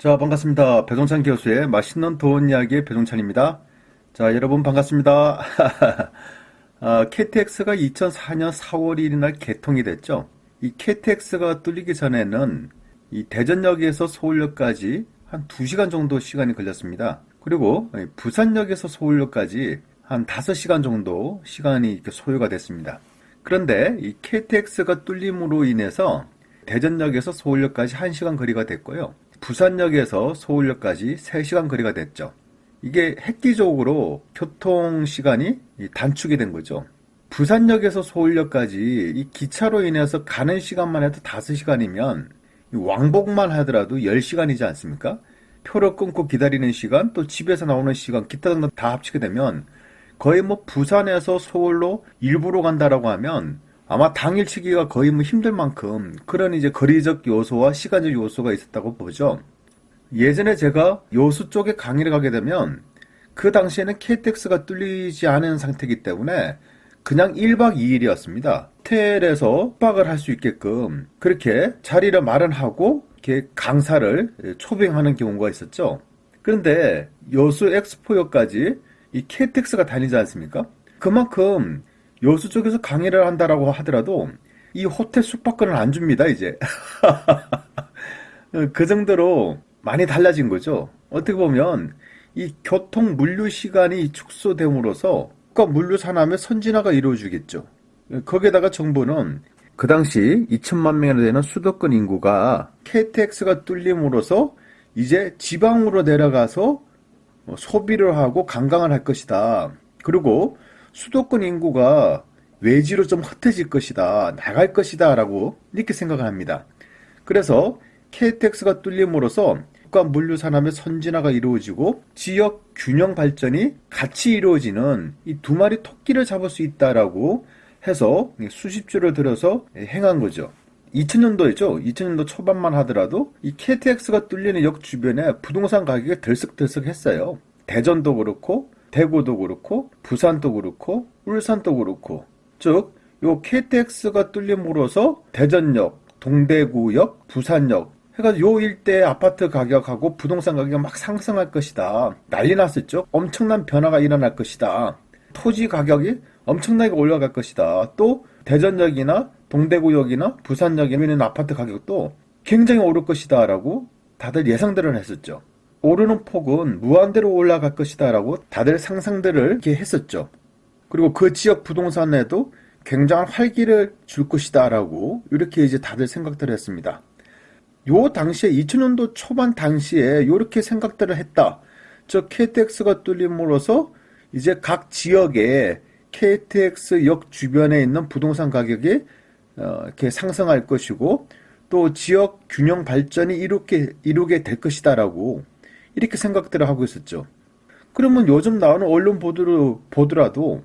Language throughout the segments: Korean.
자, 반갑습니다. 배종찬 교수의 맛있는 돈 이야기의 배종찬입니다. 자, 여러분 반갑습니다. KTX가 2004년 4월 1일 날 개통이 됐죠. 이 KTX가 뚫리기 전에는 이 대전역에서 서울역까지 한 2시간 정도 시간이 걸렸습니다. 그리고 부산역에서 서울역까지 한 5시간 정도 시간이 이렇게 소요가 됐습니다. 그런데 이 KTX가 뚫림으로 인해서 대전역에서 서울역까지 1시간 거리가 됐고요. 부산역에서 서울역까지 3시간 거리가 됐죠. 이게 획기적으로 교통시간이 단축이 된 거죠. 부산역에서 서울역까지 이 기차로 인해서 가는 시간만 해도 5시간이면 왕복만 하더라도 10시간이지 않습니까? 표를 끊고 기다리는 시간, 또 집에서 나오는 시간, 기타 등등 다 합치게 되면 거의 부산에서 서울로 일부러 간다라고 하면 아마 당일치기가 거의 힘들 만큼 그런 이제 거리적 요소와 시간적 요소가 있었다고 보죠. 예전에 제가 여수 쪽에 강의를 가게 되면 그 당시에는 KTX가 뚫리지 않은 상태이기 때문에 그냥 1박 2일이었습니다. 호텔에서 숙박을 할 수 있게끔 그렇게 자리를 마련하고 이렇게 강사를 초빙하는 경우가 있었죠. 그런데 여수 엑스포역까지 이 KTX가 다니지 않습니까? 그만큼 여수 쪽에서 강의를 한다라고 하더라도 이 호텔 숙박권을 안 줍니다, 이제. 그 정도로 많이 달라진 거죠. 어떻게 보면 이 교통 물류 시간이 축소됨으로써 국가 물류 산업의 선진화가 이루어지겠죠. 거기에다가 정부는 그 당시 2천만 명이나 되는 수도권 인구가 KTX가 뚫림으로써 이제 지방으로 내려가서 소비를 하고 관광을 할 것이다. 그리고 수도권 인구가 외지로 좀 흩어질 것이다, 나갈 것이다 라고 이렇게 생각을 합니다. 그래서 KTX가 뚫림으로써 국가 물류 산업의 선진화가 이루어지고 지역 균형 발전이 같이 이루어지는 이 두 마리 토끼를 잡을 수 있다라고 해서 수십 조를 들여서 행한 거죠. 2000년도였죠. 2000년도 초반만 하더라도 이 KTX가 뚫리는 역 주변에 부동산 가격이 들썩들썩했어요. 대전도 그렇고 대구도 그렇고 부산도 그렇고 울산도 그렇고, 즉 요 KTX가 뚫림으로써 대전역, 동대구역, 부산역 해가지고 요 일대의 아파트 가격하고 부동산 가격이 막 상승할 것이다. 난리 났었죠. 엄청난 변화가 일어날 것이다. 토지 가격이 엄청나게 올라갈 것이다. 또 대전역이나 동대구역이나 부산역에 있는 아파트 가격도 굉장히 오를 것이다 라고 다들 예상들을 했었죠. 오르는 폭은 무한대로 올라갈 것이다 라고 다들 상상들을 이렇게 했었죠. 그리고 그 지역 부동산에도 굉장한 활기를 줄 것이다 라고 이렇게 이제 다들 생각들을 했습니다. 요 당시에 2000년도 초반 당시에 이렇게 생각들을 했다. 저 KTX가 뚫림으로써 이제 각 지역에 KTX 역 주변에 있는 부동산 가격이 이렇게 상승할 것이고 또 지역 균형 발전이 이루게 될 것이다라고 이렇게 생각들을 하고 있었죠. 그러면 요즘 나오는 언론 보도를 보더라도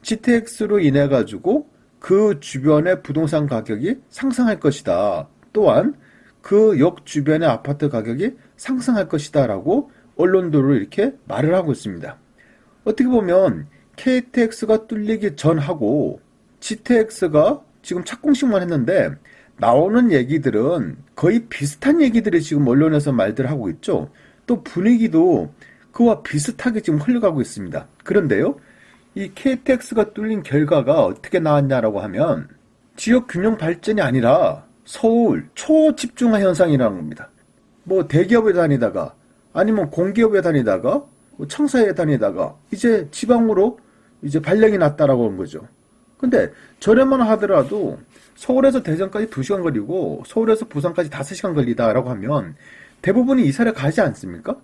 GTX로 인해 가지고 그 주변의 부동산 가격이 상승할 것이다. 또한 그 역 주변의 아파트 가격이 상승할 것이다 라고 언론들로 이렇게 말을 하고 있습니다. 어떻게 보면 KTX가 뚫리기 전하고 GTX가 지금 착공식만 했는데 나오는 얘기들은 거의 비슷한 얘기들이 지금 언론에서 말들 하고 있죠. 또 분위기도 그와 비슷하게 지금 흘러가고 있습니다. 그런데요, 이 KTX가 뚫린 결과가 어떻게 나왔냐라고 하면 지역 균형 발전이 아니라 서울 초집중화 현상이라는 겁니다. 대기업에 다니다가 아니면 공기업에 다니다가 청사에 다니다가 이제 지방으로 이제 발령이 났다라고 한 거죠. 근데 전에만 하더라도 서울에서 대전까지 2시간 걸리고 서울에서 부산까지 5시간 걸리다라고 하면 대부분이 이사를 가지 않습니까?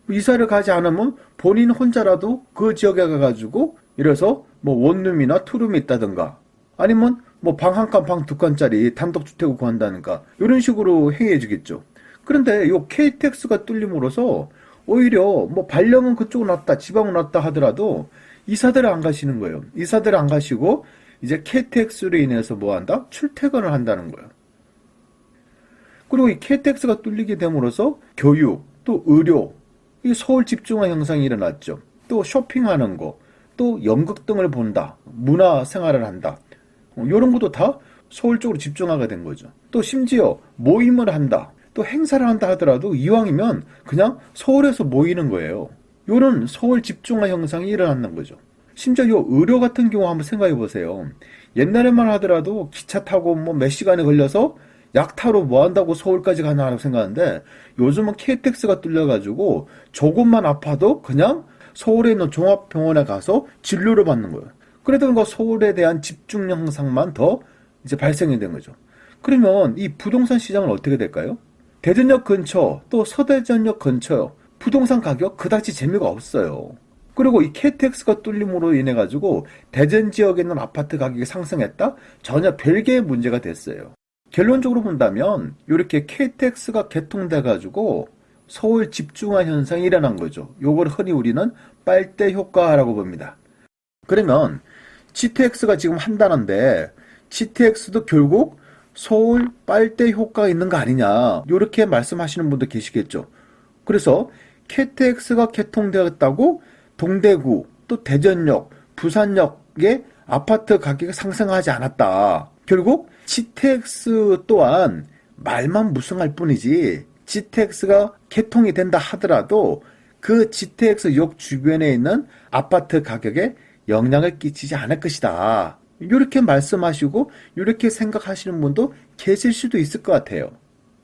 이사를 가지 않으면 본인 혼자라도 그 지역에 가가지고 이래서 원룸이나 투룸이 있다든가 아니면 방 한 칸, 방 2칸짜리 단독주택을 구한다든가 이런 식으로 행해 주겠죠. 그런데 요 KTX가 뚫림으로써 오히려 발령은 그쪽으로 났다, 지방으로 났다 하더라도 이사들을 안 가시는 거예요. 이사들을 안 가시고 이제 KTX로 인해서 한다? 출퇴근을 한다는 거예요. 그리고 이 KTX가 뚫리게 됨으로써 교육, 또 의료, 이 서울 집중화 현상이 일어났죠. 또 쇼핑하는 거, 또 연극 등을 본다, 문화 생활을 한다. 이런 것도 다 서울 쪽으로 집중하게 된 거죠. 또 심지어 모임을 한다. 또 행사를 한다 하더라도 이왕이면 그냥 서울에서 모이는 거예요. 요런 서울 집중화 현상이 일어났는 거죠. 심지어 요 의료 같은 경우 한번 생각해 보세요. 옛날에만 하더라도 기차 타고 뭐 몇 시간에 걸려서 약 타러 뭐 한다고 서울까지 가나라고 생각하는데 요즘은 KTX가 뚫려가지고 조금만 아파도 그냥 서울에 있는 종합병원에 가서 진료를 받는 거예요. 그러다 서울에 대한 집중 현상만 더 이제 발생이 된 거죠. 그러면 이 부동산 시장은 어떻게 될까요? 대전역 근처 또 서대전역 근처 부동산 가격 그다지 재미가 없어요. 그리고 이 KTX가 뚫림으로 인해 가지고 대전 지역에 있는 아파트 가격이 상승했다? 전혀 별개의 문제가 됐어요. 결론적으로 본다면 이렇게 KTX가 개통돼 가지고 서울 집중화 현상이 일어난 거죠. 요걸 흔히 우리는 빨대 효과라고 봅니다. 그러면 GTX가 지금 한다는데 GTX도 결국 서울 빨대 효과가 있는 거 아니냐 이렇게 말씀하시는 분도 계시겠죠. 그래서 KTX가 개통되었다고 동대구 또 대전역 부산역의 아파트 가격이 상승하지 않았다. 결국 GTX 또한 말만 무성할 뿐이지 GTX가 개통이 된다 하더라도 그 GTX역 주변에 있는 아파트 가격에 영향을 끼치지 않을 것이다. 이렇게 말씀하시고 이렇게 생각하시는 분도 계실 수도 있을 것 같아요.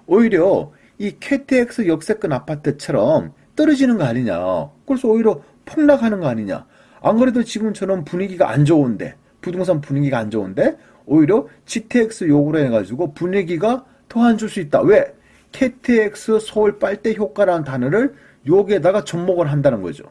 오히려 이 KTX 역세권 아파트처럼 떨어지는 거 아니냐. 그래서 오히려 폭락하는 거 아니냐. 안 그래도 지금처럼 분위기가 안 좋은데 부동산 분위기가 안 좋은데 오히려 GTX 욕으로 해가지고 분위기가 더 안 좋을 수 있다. 왜? KTX 서울 빨대 효과라는 단어를 여기에다가 접목을 한다는 거죠.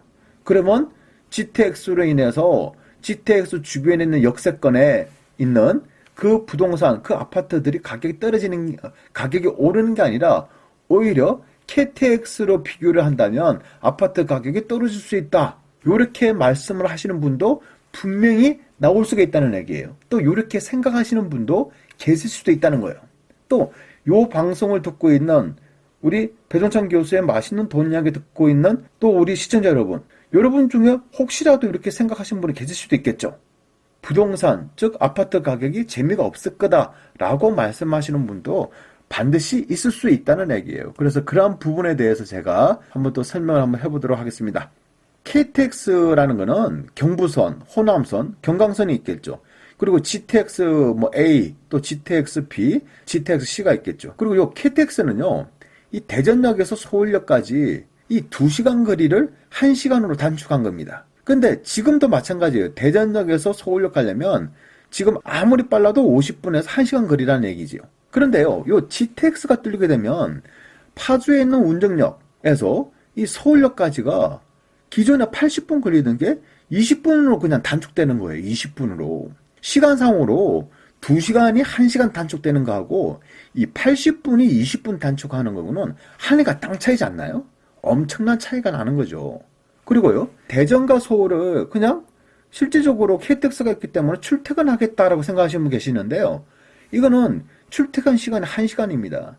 그러면 GTX로 인해서 GTX 주변에 있는 역세권에 있는 그 부동산, 그 아파트들이 가격이 오르는 게 아니라 오히려 KTX로 비교를 한다면 아파트 가격이 떨어질 수 있다. 이렇게 말씀을 하시는 분도 분명히 나올 수가 있다는 얘기예요. 또 이렇게 생각하시는 분도 계실 수도 있다는 거예요. 또 이 방송을 듣고 있는 우리 배종찬 교수의 맛있는 돈 이야기 듣고 있는 또 우리 시청자 여러분 중에 혹시라도 이렇게 생각하시는 분이 계실 수도 있겠죠. 부동산, 즉 아파트 가격이 재미가 없을 거다라고 말씀하시는 분도 반드시 있을 수 있다는 얘기예요. 그래서 그러한 부분에 대해서 제가 한번 또 설명을 한번 해보도록 하겠습니다. KTX라는 거는 경부선, 호남선, 경강선이 있겠죠. 그리고 GTX 뭐 A, 또 GTX B, GTX C가 있겠죠. 그리고 이 KTX는요, 이 대전역에서 서울역까지 이 2시간 거리를 1시간으로 단축한 겁니다. 근데 지금도 마찬가지예요. 대전역에서 서울역 가려면 지금 아무리 빨라도 50분에서 1시간 거리라는 얘기지요. 그런데요, 요 GTX가 뚫리게 되면 파주에 있는 운정역에서 이 서울역까지가 기존에 80분 걸리던 게 20분으로 그냥 단축되는 거예요. 20분으로. 시간상으로 2시간이 1시간 단축되는 거하고 이 80분이 20분 단축하는 거는 하늘과 땅 차이지 않나요? 엄청난 차이가 나는 거죠. 그리고요, 대전과 서울을 그냥 실질적으로 KTX가 있기 때문에 출퇴근하겠다라고 생각하시는 분 계시는데요. 이거는 출퇴근 시간이 1시간입니다.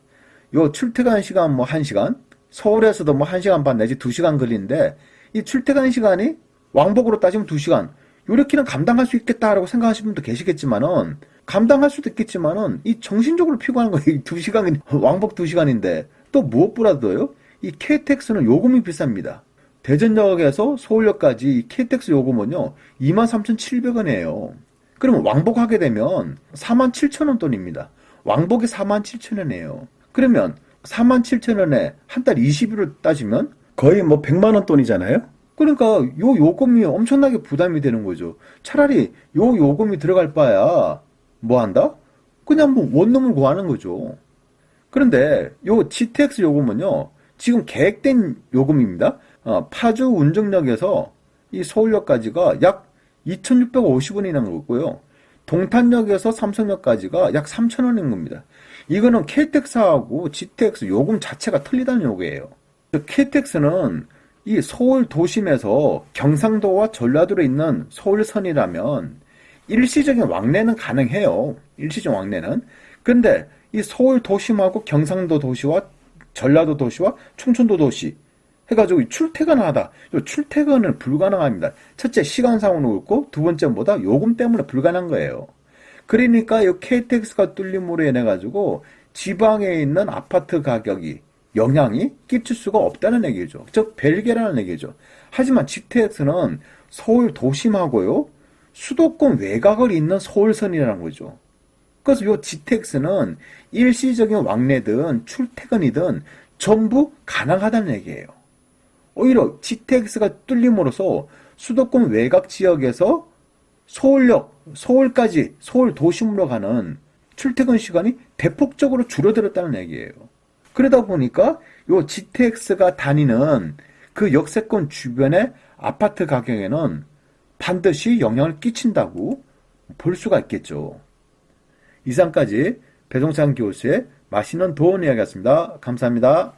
요 출퇴근 시간 뭐 1시간, 서울에서도 뭐 1시간 반 내지 2시간 걸리는데 이 출퇴근 시간이 왕복으로 따지면 2시간. 요렇게는 감당할 수 있겠다라고 생각하시는 분도 계시겠지만은 감당할 수도 있겠지만은 이 정신적으로 피곤한 거예요. 2시간, 왕복 2시간인데 또 무엇보다도요. 이 KTX는 요금이 비쌉니다. 대전역에서 서울역까지 이 KTX 요금은요. 23,700원이에요. 그러면 왕복하게 되면 47,000원 돈입니다. 왕복이 47,000원이에요. 그러면 47,000원에 한 달 20일을 따지면 거의 뭐 100만 원 돈이잖아요. 그러니까 요 요금이 엄청나게 부담이 되는 거죠. 차라리 요 요금이 들어갈 바야 뭐 한다? 그냥 뭐 원룸을 구하는 거죠. 그런데 요 GTX 요금은요. 지금 계획된 요금입니다. 파주 운정역에서 이 서울역까지가 약 2,650원이 나는 거고요. 동탄역에서 삼성역까지가 약 3,000원인 겁니다. 이거는 KTX하고 GTX 요금 자체가 틀리다는 요구예요. KTX는 이 서울 도심에서 경상도와 전라도로 있는 서울선이라면 일시적인 왕래는 가능해요. 일시적 왕래는. 근데 이 서울 도심하고 경상도 도시와 전라도 도시와 충청도 도시 해가지고 출퇴근을 하다. 출퇴근은 불가능합니다. 첫째, 시간상으로 그렇고 두 번째 뭐다? 요금 때문에 불가능한 거예요. 그러니까 이 KTX가 뚫림으로 인해 가지고 지방에 있는 아파트 가격이 영향이 끼칠 수가 없다는 얘기죠. 즉 벨기에라는 얘기죠. 하지만 GTX는 서울 도심하고요, 수도권 외곽을 잇는 서울선이라는 거죠. 그래서 이 GTX는 일시적인 왕래든 출퇴근이든 전부 가능하다는 얘기예요. 오히려 GTX가 뚫림으로써 수도권 외곽 지역에서 서울역, 서울까지, 서울 도심으로 가는 출퇴근 시간이 대폭적으로 줄어들었다는 얘기예요. 그러다 보니까 요 GTX가 다니는 그 역세권 주변의 아파트 가격에는 반드시 영향을 끼친다고 볼 수가 있겠죠. 이상까지 배종찬 교수의 맛있는 도움 이야기였습니다. 감사합니다.